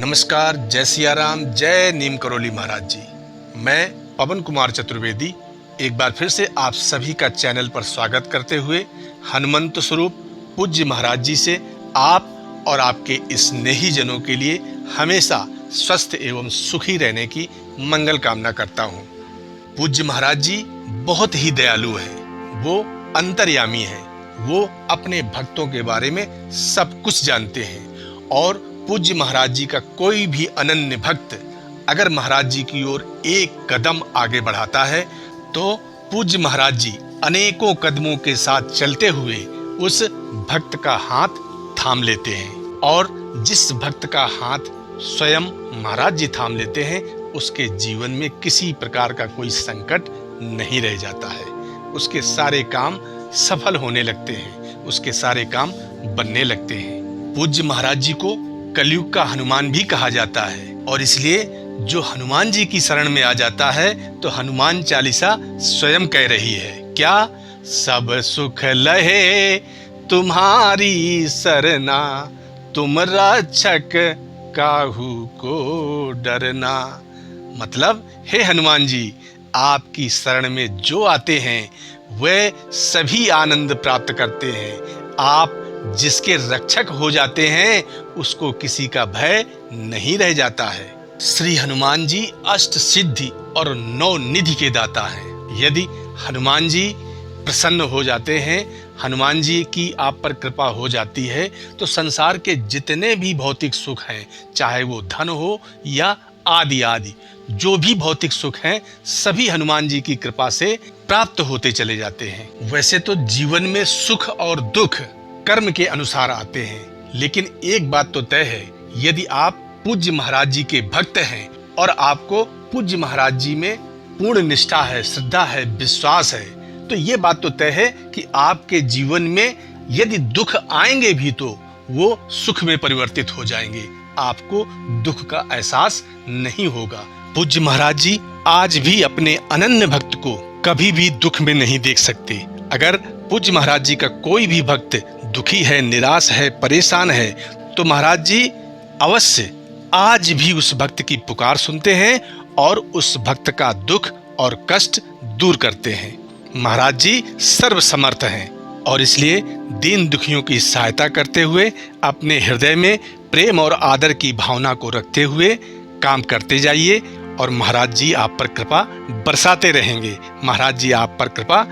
नमस्कार, जय सिया राम, जय नीम करोली महाराज जी। मैं पवन कुमार चतुर्वेदी एक बार फिर से आप सभी का चैनल पर स्वागत करते हुए हनुमंत स्वरूप पूज्य महाराज जी से आप और आपके स्नेही जनों के लिए हमेशा स्वस्थ एवं सुखी रहने की मंगल कामना करता हूँ। पूज्य महाराज जी बहुत ही दयालु हैं, वो अंतर्यामी हैं, वो अपने भक्तों के बारे में सब कुछ जानते हैं और पूज्य महाराज जी का कोई भी अनन्य भक्त अगर महाराज जी की ओर एक कदम आगे बढ़ाता है तो पूज्य महाराज जी अनेकों कदमों के साथ चलते हुए उस भक्त का हाथ थाम लेते हैं और जिस भक्त का हाथ स्वयं महाराज जी थाम लेते हैं उसके जीवन में किसी प्रकार का कोई संकट नहीं रह जाता है। उसके सारे काम सफल होने लगते हैं, उसके सारे काम बनने लगते हैं। पूज्य महाराज जी को कलयुग का हनुमान भी कहा जाता है और इसलिए जो हनुमान जी की शरण में आ जाता है तो हनुमान चालीसा स्वयं कह रही है, क्या सब सुख लहे तुम्हारी सरना, तुम रक्षक काहू को डरना। मतलब हे हनुमान जी, आपकी शरण में जो आते हैं वे सभी आनंद प्राप्त करते हैं। आप जिसके रक्षक हो जाते हैं उसको किसी का भय नहीं रह जाता है। श्री हनुमान जी अष्ट सिद्धि और 9 निधि के दाता हैं। यदि हनुमान जी प्रसन्न हो जाते हैं, हनुमान जी की आप पर कृपा हो जाती है तो संसार के जितने भी भौतिक सुख हैं, चाहे वो धन हो या आदि आदि जो भी भौतिक सुख हैं, सभी हनुमान जी की कृपा से प्राप्त होते चले जाते हैं। वैसे तो जीवन में सुख और दुख कर्म के अनुसार आते हैं, लेकिन एक बात तो तय है, यदि आप पूज्य महाराज जी के भक्त हैं और आपको पूज्य महाराज जी में पूर्ण निष्ठा है, श्रद्धा है, विश्वास है, तो ये बात तो तय है कि आपके जीवन में यदि दुख आएंगे भी तो वो सुख में परिवर्तित हो जाएंगे, आपको दुख का एहसास नहीं होगा। पूज्य महाराज जी आज भी अपने अनन्य भक्त को कभी भी दुख में नहीं देख सकते। अगर पूज्य महाराज जी का कोई भी भक्त दुखी है, निराश है, परेशान है तो महाराज जी अवश्य आज भी उस भक्त की पुकार सुनते हैं और उस भक्त का दुख और कष्ट दूर करते हैं। महाराज जी सर्वसमर्थ हैं और इसलिए दीन दुखियों की सहायता करते हुए अपने हृदय में प्रेम और आदर की भावना को रखते हुए काम करते जाइए और महाराज जी आप पर कृपा बरसाते रहेंगे, महाराज जी आप पर कृपा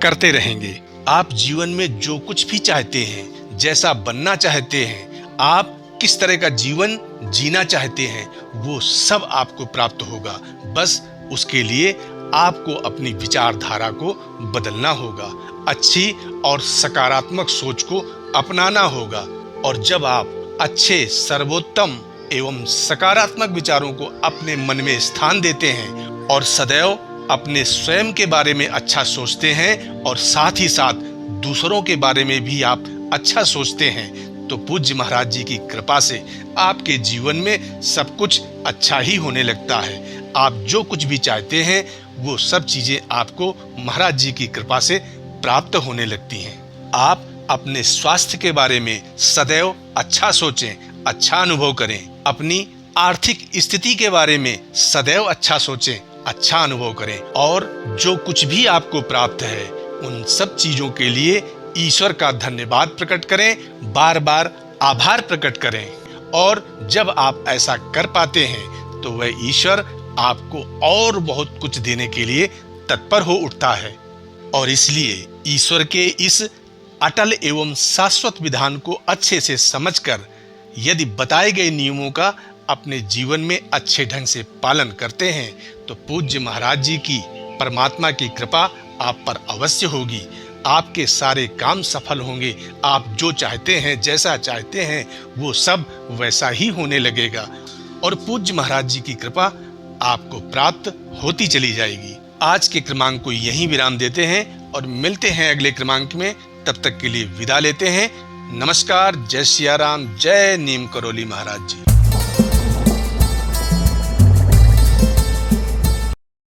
करते रहेंगे। आप जीवन में जो कुछ भी चाहते हैं, जैसा बनना चाहते हैं, आप किस तरह का जीवन जीना चाहते हैं, वो सब आपको प्राप्त होगा। बस उसके लिए आपको अपनी विचारधारा को बदलना होगा, अच्छी और सकारात्मक सोच को अपनाना होगा और जब आप अच्छे, सर्वोत्तम एवं सकारात्मक विचारों को अपने मन में स्थान देते हैं और सदैव अपने स्वयं के बारे में अच्छा सोचते हैं और साथ ही साथ दूसरों के बारे में भी आप अच्छा सोचते हैं तो पूज्य महाराज जी की कृपा से आपके जीवन में सब कुछ अच्छा ही होने लगता है। आप जो कुछ भी चाहते हैं वो सब चीजें आपको महाराज जी की कृपा से प्राप्त होने लगती हैं। आप अपने स्वास्थ्य के बारे में सदैव अच्छा सोचें, अच्छा अनुभव करें। अपनी आर्थिक स्थिति के बारे में सदैव अच्छा सोचें, अच्छा अनुभव करें और जो कुछ भी आपको प्राप्त है उन सब चीजों के लिए ईश्वर का धन्यवाद प्रकट करें, बार बार आभार प्रकट करें और जब आप ऐसा कर पाते हैं तो वह ईश्वर आपको और बहुत कुछ देने के लिए तत्पर हो उठता है। और इसलिए ईश्वर के इस अटल एवं शाश्वत विधान को अच्छे से समझकर यदि बताए गए नियमों का अपने जीवन में अच्छे ढंग से पालन करते हैं तो पूज्य महाराज जी की परमात्मा की कृपा आप पर अवश्य होगी। आपके सारे काम सफल होंगे, आप जो चाहते हैं, जैसा चाहते हैं वो सब वैसा ही होने लगेगा और पूज्य महाराज जी की कृपा आपको प्राप्त होती चली जाएगी। आज के क्रमांक को यहीं विराम देते हैं और मिलते हैं अगले क्रमांक में। तब तक के लिए विदा लेते हैं। नमस्कार, जय सिया राम, जय नीम करोली महाराज जी।